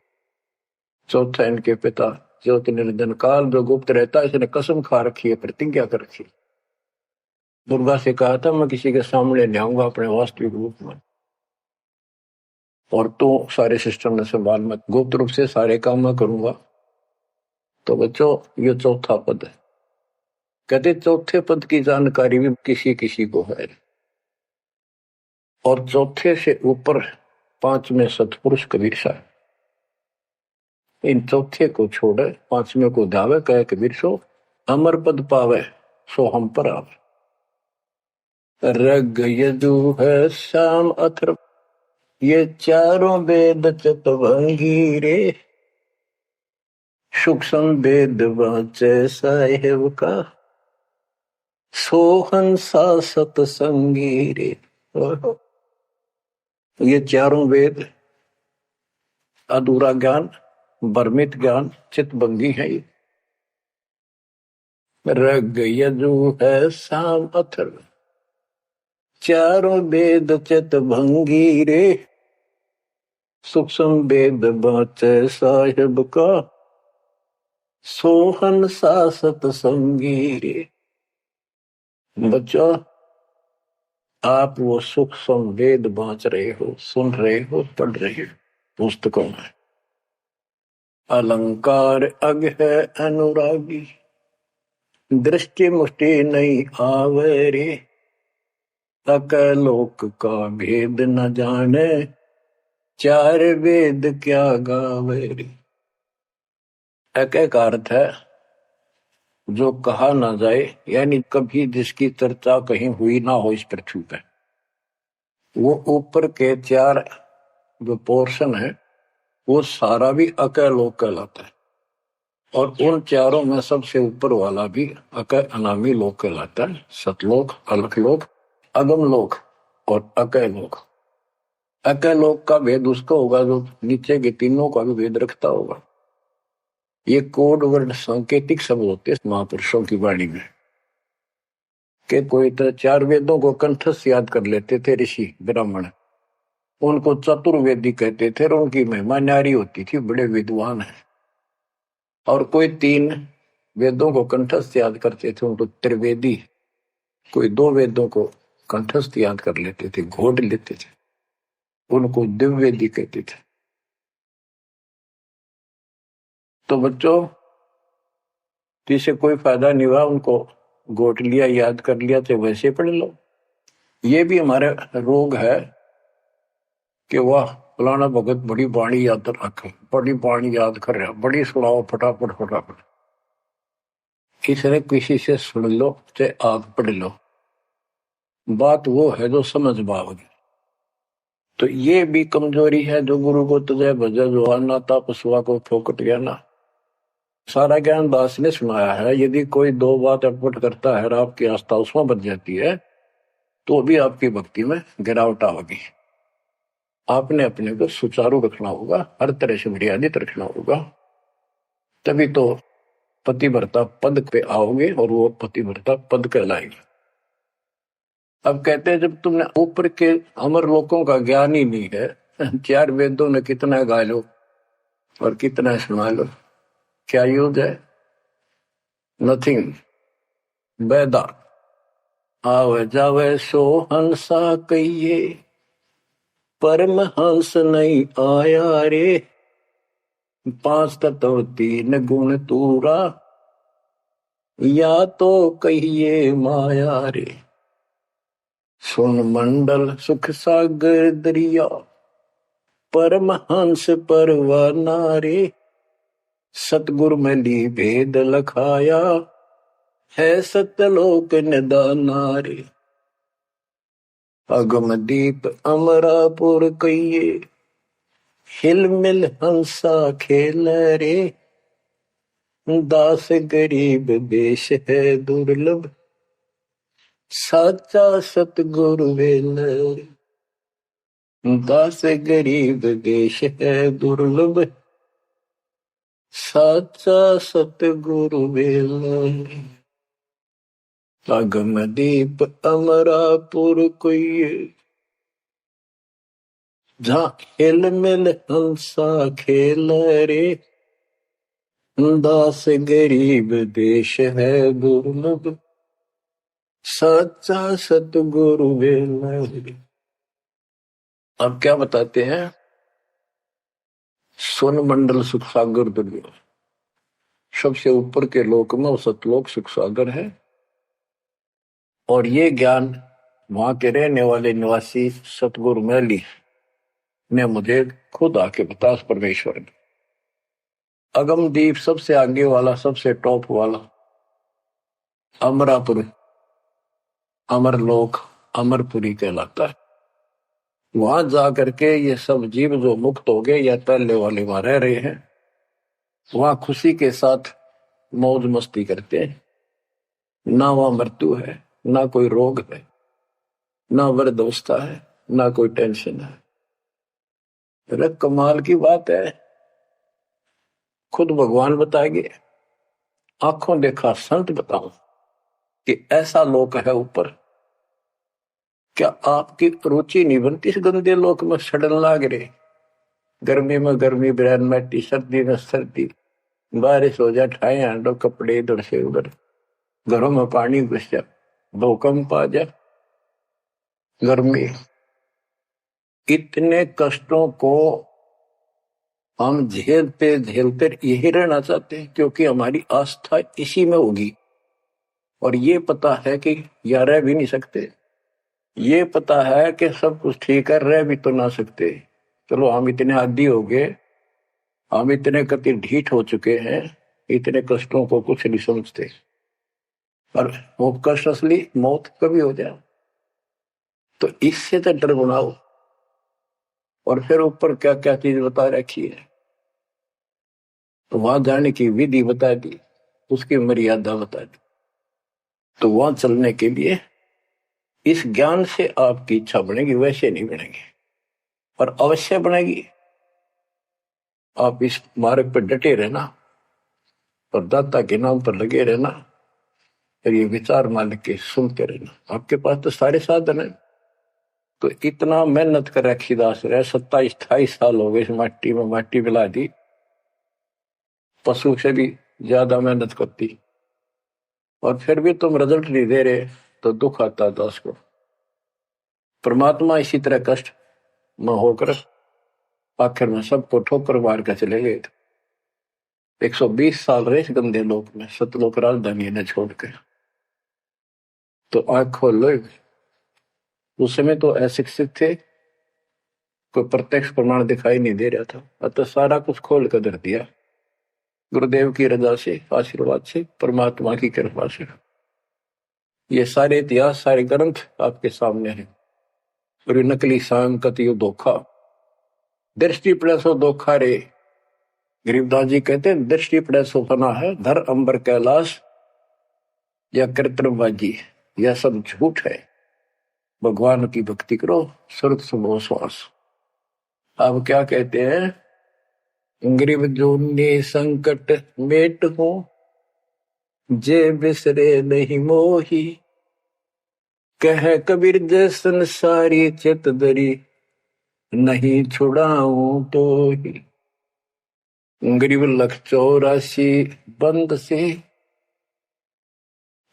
S1: चौथा इनके पिता ज्योति निरंजन काल जो गुप्त रहता है, इसने कसम खा रखी है, प्रतिज्ञा कर रखी। दुर्गा से कहा था मैं किसी के सामने नहीं आऊंगा अपने वास्तविक रूप में, और तो सारे सिस्टम में संभाल, मैं गुप्त रूप से सारे काम मैं करूंगा। तो बच्चों, ये चौथा पद है। कहते चौथे पद की जानकारी भी किसी किसी को है, और चौथे से ऊपर पांचवें सतपुरुष कबीर साहब। इन चौथे को छोड़े पांचवें को ध्यावे, कहे कबीर सो अमर पद पावे सो हम पर आवे। रग यजु है श्याम अथर्व ये चारों वेद चतुर्भंगी रे, सूक्ष्म वेद वाचे साहेब का सोहन सा सतसंगी रे। ये चारों वेद अधूरा ज्ञान, भ्रमित ज्ञान, चितभंगी है। रग यजु है साम अथर्व चारों वेद चितभंगी रे, सूक्ष्म वेद बाचे साहिब का सोहन सा सतसंगी रे। बच्चों, आप वो सूक्ष्म वेद बांच रहे हो, सुन रहे हो, पढ़ रहे हो पुस्तकों में। अलंकार अग है अनुरागी, दृष्टि मुष्टि नहीं आवे रे, अकलोक का भेद न जाने, चार वेद क्या गावे रे। एक का अर्थ है जो कहा ना जाए, यानी कभी जिसकी चर्चा कहीं हुई ना हो इस पृथ्वी पे। वो ऊपर के चार जो पोर्शन है वो सारा भी अकलोक कहलाता है, और उन चारों में सबसे ऊपर वाला भी अकय अनामी लोक कहलाता है। सतलोक, अलखलोक, अगम लोक और अकय लोक। अकय लोक का भेद उसका होगा जो नीचे के तीनों का भी भेद रखता होगा। ये कोड वर्ड सांकेतिक शब्द होते हैं महापुरुषों की वाणी में, कि कोई तो चार वेदों को कंठस्थ याद कर लेते थे ऋषि ब्राह्मण, उनको चतुर्वेदी कहते थे और उनकी महिमा न्यारी होती थी, बड़े विद्वान है। और कोई तीन वेदों को कंठस्थ याद करते थे, उनको त्रिवेदी। कोई दो वेदों को कंठस्थ याद कर लेते थे, घोट लेते थे, उनको दिव्यवेदी कहते थे। तो बच्चों, जिसे कोई फायदा नहीं हुआ, उनको घोट लिया, याद कर लिया, तो वैसे पढ़ लो। ये भी हमारे रोग है कि वाह फलाना भगत बड़ी बाणी याद रख, बड़ी बाणी याद कर रहा, बड़ी सुनाओ फटाफट फटाफट। किसी किसी से सुन लो चाहे आप पढ़ लो, बात वो है जो समझ पाओगे। तो ये भी कमजोरी है जो गुरु को तुझे भजे जो आना था पशुआ को फोकट गया ना। सारा ज्ञान दास ने सुनाया है। यदि कोई दो बात अटपट करता है और आपकी आस्था उसमें बच जाती है तो भी आपकी भक्ति में गिरावट आओगी। आपने अपने को सुचारू रखना होगा, हर तरह से मर्यादित रखना होगा, तभी तो पतिव्रता पद पे आओगे और वो पतिव्रता पद कहलाएगी। अब कहते हैं जब तुमने ऊपर के अमर लोकों का ज्ञान ही नहीं है, चार वेदों ने कितना गा लो और कितना सुना लो, क्या यूज है? नथिंग। बैदा आवे जावे सो हंसा कहिए, परमहंस नहीं आया रे, पांच तत्व तीन गुण तूरा, या तो कहिए माया रे। सुन मंडल सुख सागर दरिया, परमहंस परवाना रे, सतगुरु में ली भेद लखाया, है सतलोक निदाना रे। अगम दीप अमरापुर कहिए, हिल मिल हंसा खेल रे, दास गरीब देश है दुर्लभ, साचा सतगुरु वेल। दास गरीब देश है दुर्लभ, साचा सतगुरु वेल। अगम दीप अमरापुर कोई, जहाँ हिल मिल हंसा खेल रे, दास गरीब देश है दुर्लभ, सच्चा सतगुरु वेल। अब क्या बताते हैं? सुन मंडल सुख सागर दुर्लभ, सबसे ऊपर के लोक में वो सतलोक सुख सागर है। और ये ज्ञान वहां के रहने वाले निवासी सतगुरु मैली ने मुझे खुद आके बता उस परमेश्वर ने। अगमदीप सबसे आगे वाला, सबसे टॉप वाला, अमरापुर, अमरलोक, अमरपुरी कहलाता है। वहां जाकर के ये सब जीव जो मुक्त हो गए या पहले वाले वहां रह रहे हैं, वहां खुशी के साथ मौज मस्ती करते हैं। ना वहां मृत्यु है, ना कोई रोग है, ना वृद्धावस्था है, ना कोई टेंशन है। अरे कमाल की बात है, खुद भगवान बताएंगे, आंखों देखा संत बताऊं कि ऐसा लोक है ऊपर। क्या आपकी रुचि नहीं बनती इस गंदे लोक में सड़न लाग रहे? गर्मी में गर्मी, ब्रैन मैटी, सर्दी में सर्दी, बारिश हो जाए ठाए हांडो कपड़े इधर से उधर, घरों में पानी घुस जाए, भूकंप आ जाए, गर्मी। इतने कष्टों को हम झेलते झेलते यही रहना चाहते हैं, क्योंकि हमारी आस्था इसी में होगी। और ये पता है कि यार रह भी नहीं सकते, ये पता है कि सब कुछ ठीक है, रह भी तो ना सकते। चलो हम इतने आदी हो गए, हम इतने कति ढीठ हो चुके हैं, इतने कष्टों को कुछ नहीं समझते। और वो कष्ट असली मौत कभी हो जाए, तो इससे तो डर बनाओ। और फिर ऊपर क्या क्या चीज बता रखी है, तो वहां जाने की विधि बता दी, उसकी मर्यादा बता दी। तो वहां चलने के लिए इस ज्ञान से आपकी इच्छा बनेगी, वैसे नहीं बनेगी, और अवश्य बनेगी। आप इस मार्ग पर डटे रहना और दाता के नाम पर लगे रहना, और ये विचार मालिक के सुनते रहना। आपके पास तो सारे साधन है। तो इतना मेहनत कर रखी दास रहे, 27-28 साल हो गए इस माटी में, माटी मिला दी, पशु से भी ज्यादा मेहनत करती, और फिर भी तुम रिजल्ट नहीं दे रहे, तो दुख आता दास को। परमात्मा इसी तरह कष्ट में होकर आखिर में सबको ठोकर मार कर चले गए थे। 120 साल रहे इस गंदे लोक में, सतलोक राजधानी ने छोड़कर। तो आंख खोल लो। उस समय तो अशिक्षित थे, कोई प्रत्यक्ष प्रमाण दिखाई नहीं दे रहा था, अतः सारा कुछ खोल कर धर दिया, गुरुदेव की रजा से, आशीर्वाद से, परमात्मा की कृपा से। ये सारे इतिहास, सारे ग्रंथ आपके सामने हैं। और ये नकली सांकत, ये धोखा, दृष्टि पड़े सो धोखा रे। गरीबदास जी कहते हैं, दृष्टि पड़े सो फना है, धर अंबर कैलाश, या कृत्रिमबाजी, यह सब झूठ है। भगवान की भक्ति करो, सुरत सुबह श्वास। अब क्या कहते हैं, गरीब जोनी संकट मेट हो, जे बिसरे नहीं मोही, कह कबीर जय संसारी चित दरी, नहीं छुड़ाऊं तो ही। गरीब 184 बंद से,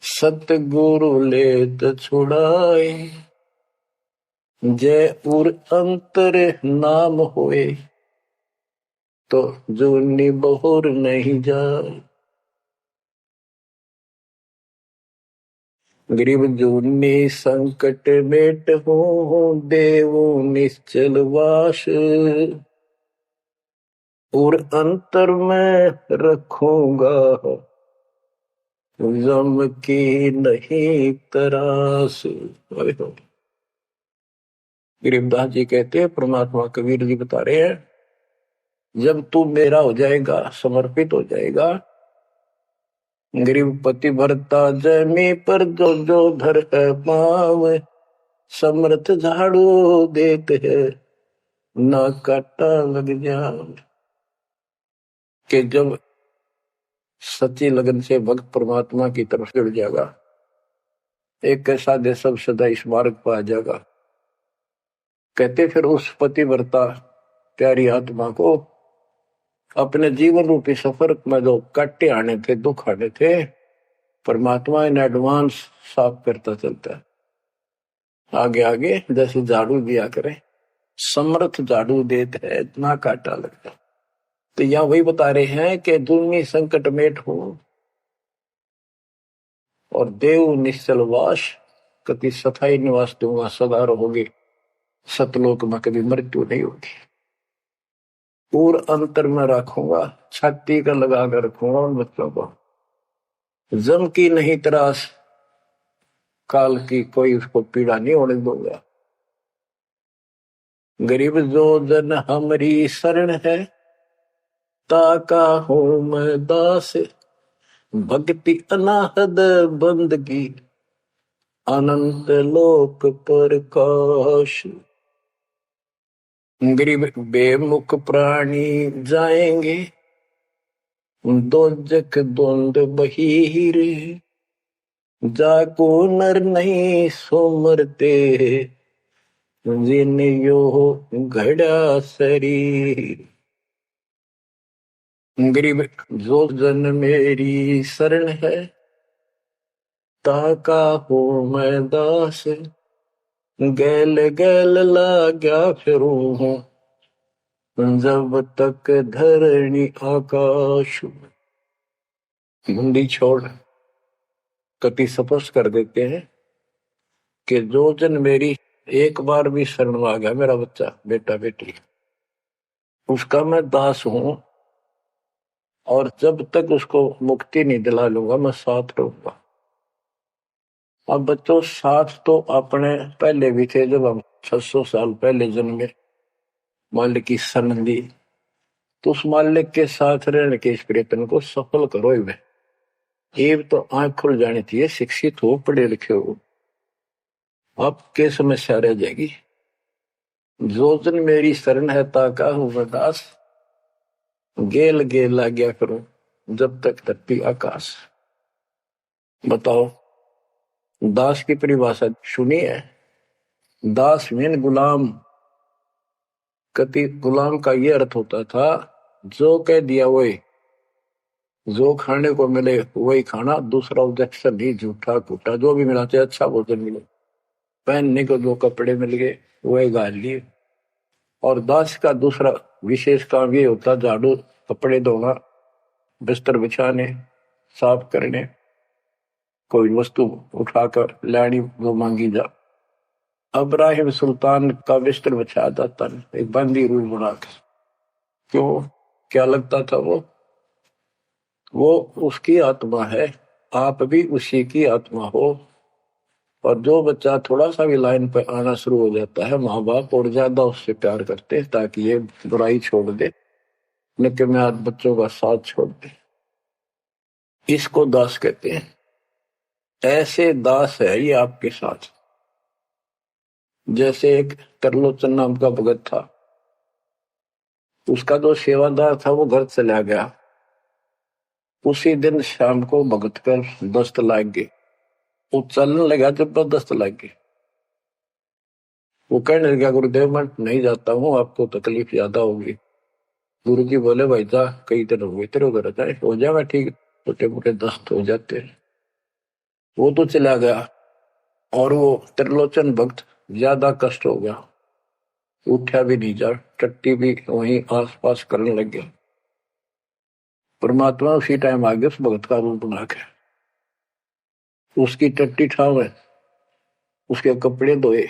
S1: सतगुरु लेत छुड़ाए, जय उर अंतर नाम होए, तो जूनी बहुर नहीं जाए। गरीब जूनी संकट मेट हो, देव निश्चल वास, और अंतर में रखूंगा, जम की नहीं तरास। गरीबदास जी कहते हैं, परमात्मा कबीर जी बता रहे हैं, जब तू मेरा हो जाएगा, समर्पित हो जाएगा, गरीब पति भरता जमी पर जो जो धर है पाव, समर्थ झाड़ू देते है, ना काटा लग जाए। कि जब सच्ची लगन से भक्त परमात्मा की तरफ जुड़ जाएगा, एक कैसा दे सब सदा इस मार्ग पर आ जाएगा। कहते फिर उस पतिव्रता प्यारी आत्मा को अपने जीवन रूपी सफर में जो काटे आने थे, दुख आने थे, परमात्मा इन एडवांस साफ करता चलता है। आगे आगे जैसे झाड़ू दिया करे, समर्थ झाड़ू देते है, इतना काटा लगता। तो यहाँ वही बता रहे हैं कि दुनिया संकट मेट हो, और देव निश्चल वास, कति सथाई निवास दूंगा, सदा रहोगे, सतलोक में कभी मृत्यु नहीं होगी। और अंतर में रखूंगा, छाती का लगा कर रखूंगा उन बच्चों को। जम की नहीं त्रास, काल की कोई उसको पीड़ा नहीं होने दूंगा। गरीब जो जन हमारी शरण है, ताका हूं मैं दास। भक्ति अनाहद बंदगी, अनंत लोक प्रकाश। गरीब बेमुख प्राणी जाएंगे, दोजक द्वंद बहीर। जाको नर नहीं सोमरते, जिन यो घड़ा शरीर। गरीब जो जन मेरी शरण है, ताका हो मैं दास। गैल गैल लाग्या फिरूं हूँ, जब तक धरणी आकाश। हिंदी छोड़ कति स्पष्ट कर देते हैं कि जो जन मेरी एक बार भी शरण में आ गया, मेरा बच्चा बेटा बेटी, उसका मैं दास हूं, और जब तक उसको मुक्ति नहीं दिला लूंगा मैं साथ रहूंगा। अब बच्चों साथ तो अपने पहले भी थे, जब हम 600 साल पहले जन्मे, मालिक की शरण दी, तो उस मालिक के साथ रहने के इस प्रयत्न को सफल करो। एक तो आंख खुल जानी चाहिए, शिक्षित हो, पढ़े लिखे हो, आपके समस्या रह जाएगी। जो जन मेरी शरण है, ताका हूं मैं दास। गेल गेल आ गया करो, जब तक धरती आकाश। बताओ, दास की परिभाषा सुनी है? दास मीन गुलाम। कति गुलाम का ये अर्थ होता था, जो कह दिया वही, जो खाने को मिले वही खाना, दूसरा ऑब्जेक्शन नहीं, झूठा फूटा जो भी मिला, चाहे अच्छा भोजन मिले, पहनने को जो कपड़े मिल गए वही गाल लिए। और दास का दूसरा विशेष काम ये होता, झाड़ू, कपड़े धोना, बिस्तर बिछाने, साफ करने, कोई वस्तु उठाकर लानी वो मांगी जा। अब्राहिम सुल्तान का बिस्तर बिछाया जाता है एक बंदी रूल बना के। क्यों? क्या लगता था वो उसकी आत्मा है, आप भी उसी की आत्मा हो। और जो बच्चा थोड़ा सा भी लाइन पर आना शुरू हो जाता है, माँ बाप और ज्यादा उससे प्यार करते हैं ताकि ये बुराई छोड़ दे, लेकिन मैं आज बच्चों का साथ छोड़ दे। इसको दास कहते हैं। ऐसे दास है ये आपके साथ। जैसे एक तरलोचन नाम का भगत था, उसका जो सेवादार था वो घर चला गया। उसी दिन शाम को भगत पर दस्त लग गई, वो चलने लगा, जबरदस्त लग गई। वो कहने लगा, गुरुदेव मैं नहीं जाता हूँ, आपको तकलीफ ज्यादा होगी। गुरु जी बोले, भाई जा, कई दिन हो गए तेरे उधर जाए, हो जाएगा ठीक, छोटे मोटे दस्त हो जाते हैं। वो तो चला गया, और वो त्रिलोचन भक्त ज्यादा कष्ट हो गया, उठा भी नहीं जा, टट्टी भी वहीं आस पास करने लग गया। परमात्मा उसी टाइम आ गया उस भगत का रूप बना के, उसकी टट्टी ठावे, उसके कपड़े धोए।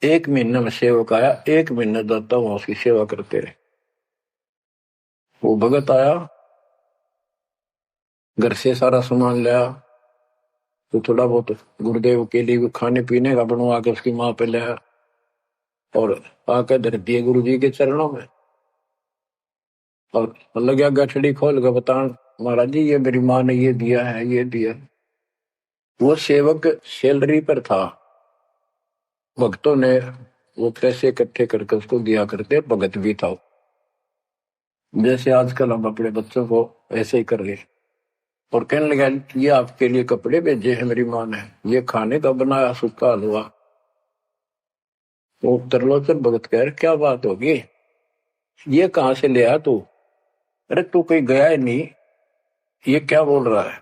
S1: 1 महीने में सेवक आया, 1 महीने दाता वहां उसकी सेवा करते रहे। वो भगत आया, घर से सारा सामान लाया, तो थोड़ा बहुत गुरुदेव के लिए खाने पीने का बनवा के उसकी माँ पे लाया, और आकर धर दिए गुरु जी के चरणों में। और लगा गठड़ी खोल कर बतान, महाराज जी ये मेरी माँ ने ये दिया है, ये दिया। वो सेवक सैलरी पर था, भक्तों ने वो पैसे इकट्ठे करके उसको दिया करते, भगत भी था। जैसे आजकल हम अपने बच्चों को ऐसे ही कर रहे। और कहने लगा, ये आपके लिए कपड़े भेजे हैं मेरी माँ ने, ये खाने का बनाया सूखा हलवा। वो त्रिलोचन भगत कह रहे, क्या बात होगी, ये कहाँ से ले आया तू? अरे तू कहीं गया ही नहीं, ये क्या बोल रहा है?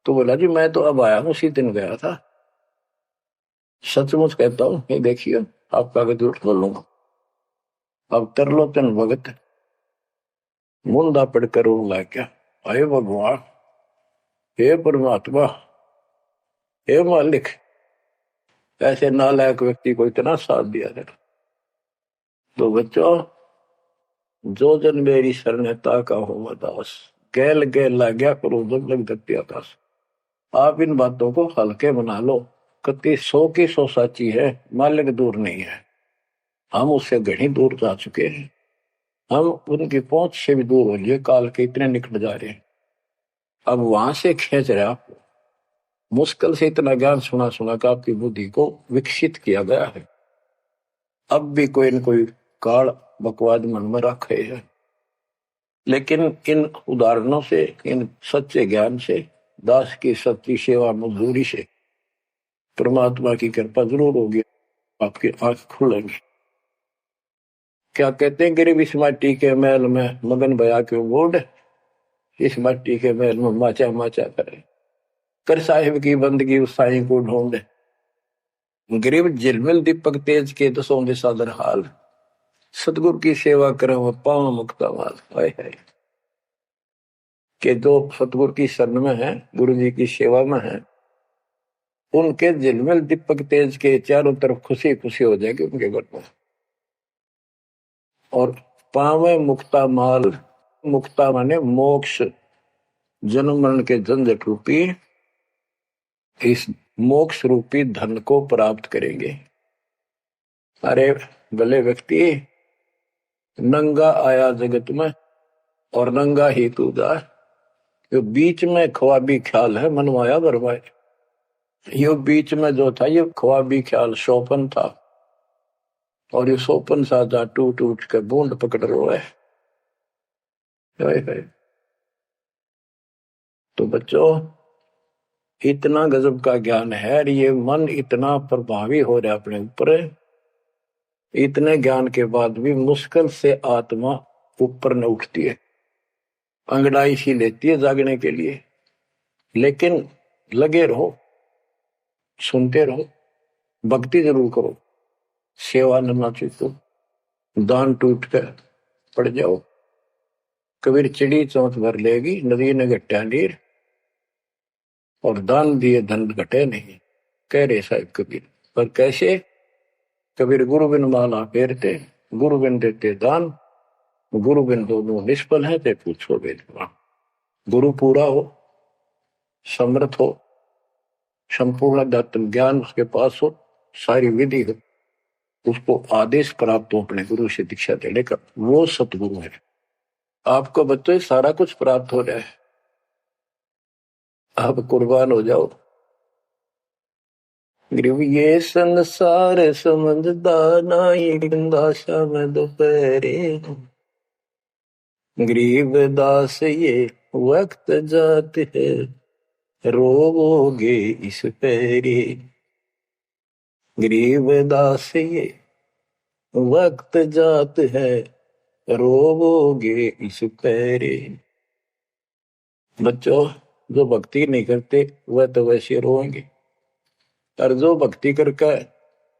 S1: तो बोला, जी मैं तो अब आया हूँ, उसी दिन गया था। सचमुच कहता हूँ, ये देखिए आपका आगे झूठ बोलूंगा। अब त्रिलोचन भगत मुंदा पड़कर रोने लग गया, अरे भगवान, हे परमात्मा, हे मालिक, ऐसे नालायक व्यक्ति को इतना साथ दिया था। तो बच्चों, जो जन मेरी शरणता का हो दास, गैल गैल ला गया करो जब लग दत्ती आकाश। आप इन बातों को हल्के बना लो, कति 100 की 100 साची है, मालिक दूर नहीं है। हम उससे घनी दूर जा चुके हैं, हम उनकी पहुंच से भी दूर हो लिए, काल के इतने निकट जा रहे हैं। अब वहां से खींच रहे आपको, मुश्किल से इतना ज्ञान सुना सुना कर आपकी बुद्धि को विकसित किया गया है। अब भी कोई न कोई काल बकवाद मन में रखे है, लेकिन इन उदाहरणों से, इन सच्चे ज्ञान से, दास की सच्ची सेवा मजदूरी से परमात्मा की कृपा जरूर होगी, आपकी आंख खुलेंगी। क्या कहते हैं, गिरिव इस माटी के महल में मगन भया क्यों गोड, इस माटी के महल में माचा माचा करे, कर साहिब की बंदगी उस साईं को ढूंढे। गिरिव झिलमिल दीपक तेज के दसों दिशा दर हाल, सतगुरु की सेवा करे वो पावन मुक्ता माल। हाय हाय, के जो सतगुरु की शरण में है, गुरु जी की सेवा में है, उनके झिलमिल दीपक तेज के चारों तरफ खुशी खुशी हो जाएगी उनके घर में। और पावे मुक्ता माल, मुक्ता माने मोक्ष, जन्म मरण के झंझट रूपी इस मोक्ष रूपी धन को प्राप्त करेंगे। अरे भले व्यक्ति, नंगा आया जगत में और नंगा ही तू जा, यो बीच में ख्वाबी ख्याल है मनवाया बरवाए। यो बीच में जो था ये ख्वाबी ख्याल शोपन था, और ये सोपन साजा टूट टूट के बूंद पकड़ रोए। तो बच्चों, इतना गजब का ज्ञान है, ये मन इतना प्रभावी हो रहा है अपने ऊपर, इतने ज्ञान के बाद भी मुश्किल से आत्मा ऊपर न उठती है, अंगड़ाई सी लेती है जागने के लिए। लेकिन लगे रहो, सुनते रहो, भक्ति जरूर करो, सेवा न चूको, दान टूट कर पड़ जाओ। कबीर चिड़ी चौंथ भर लेगी, नदी ने घट्या नीर, और दान दिए धन घटे नहीं, कह रहे साहिब कबीर। पर कैसे? कबीर गुरु बिन माला फेरते, गुरु बिन देते दान, गुरु बिन दोनों निष्फल है, ते पूछो वेदवान। गुरु पूरा हो, समर्थ हो, संपूर्ण अध्यात्म ज्ञान उसके पास हो, सारी विधि हो, उसको आदेश प्राप्त हो अपने गुरु से दीक्षा देने का, वो सतगुरु है। आपको बच्चों सारा कुछ प्राप्त हो रहा है, आप कुर्बान हो जाओ। ये संसार समझदा नाई, दासा में दोपहरे, गरीब दास ये वक्त जात है, रोवोगे इस पैरे। गरीब दास ये वक्त जात है, रोवोगे इस पैरे। बच्चों, जो भक्ति नहीं करते वह तो वैसे रोएंगे, और जो भक्ति करके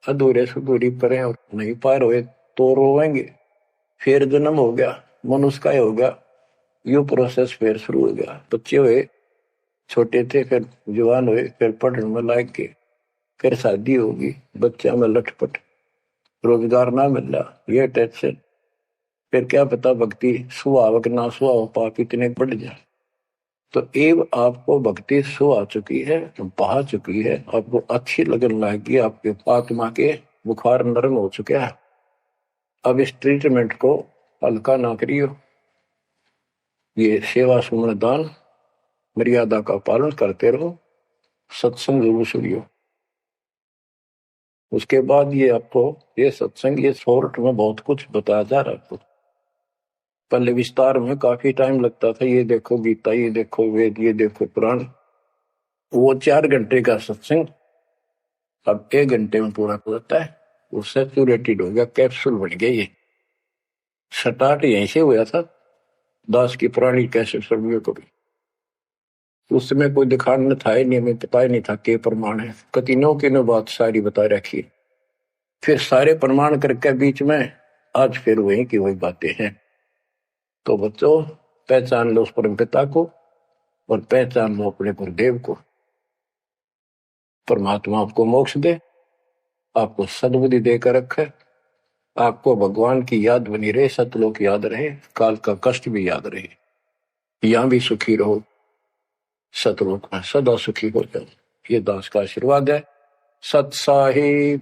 S1: अधूरे सुधूरी परे और नहीं पार हुए तो रोएंगे। फिर जन्म हो गया, मनुष्य का हो गया, यू प्रोसेस फिर शुरू हो गया। बच्चे हुए, छोटे थे, फिर जवान हुए, फिर पढ़ने में लायक के, फिर शादी होगी, बच्चा में लटपट, रोजगार ना मिल रहा, ये टेंशन, फिर क्या पता भक्ति सुहावक ना सुहाव पाप इतने बढ़ जाए। तो एव आपको भक्ति सो आ चुकी है, बहा चुकी है, आपको अच्छी लगन लगी, आपके आत्मा के बुखार नरम हो चुका है। अब इस ट्रीटमेंट को हल्का ना करियो, ये सेवा सुमन दान मर्यादा का पालन करते रहो, सत्संग जरूर सुनियो। उसके बाद ये आपको ये सत्संग, ये शॉर्ट में बहुत कुछ बताया जा रहा है आपको। पहले विस्तार में काफी टाइम लगता था, ये देखो गीता, ये देखो वेद, ये देखो पुराण, वो 4 घंटे का सत्संग अब 1 घंटे में पूरा हो जाता है। वो सैचुरेटेड हो गया, कैप्सूल बन गया। ये स्टार्ट यहीं से हुआ था, दास की पुरानी कैसेट सर्वियों को भी। उस समय कोई दिखाने था ही नहीं, हमें पता ही नहीं था के प्रमाण है, कतिनों की बात सारी बता रखी। फिर सारे प्रमाण करके बीच में आज फिर वही की वही बातें हैं। तो बच्चों, पहचान लो उस परम पिता को, और पहचान लो अपने गुरुदेव को। परमात्मा आपको मोक्ष दे, आपको सद्बुद्धि देकर रखे, आपको भगवान की याद बनी रहे, सतलोक याद रहे, काल का कष्ट भी याद रहे, यहां भी सुखी रहो, सतलोक में सदा सुखी हो जाओ। ये दास का आशीर्वाद है। सत साहिब।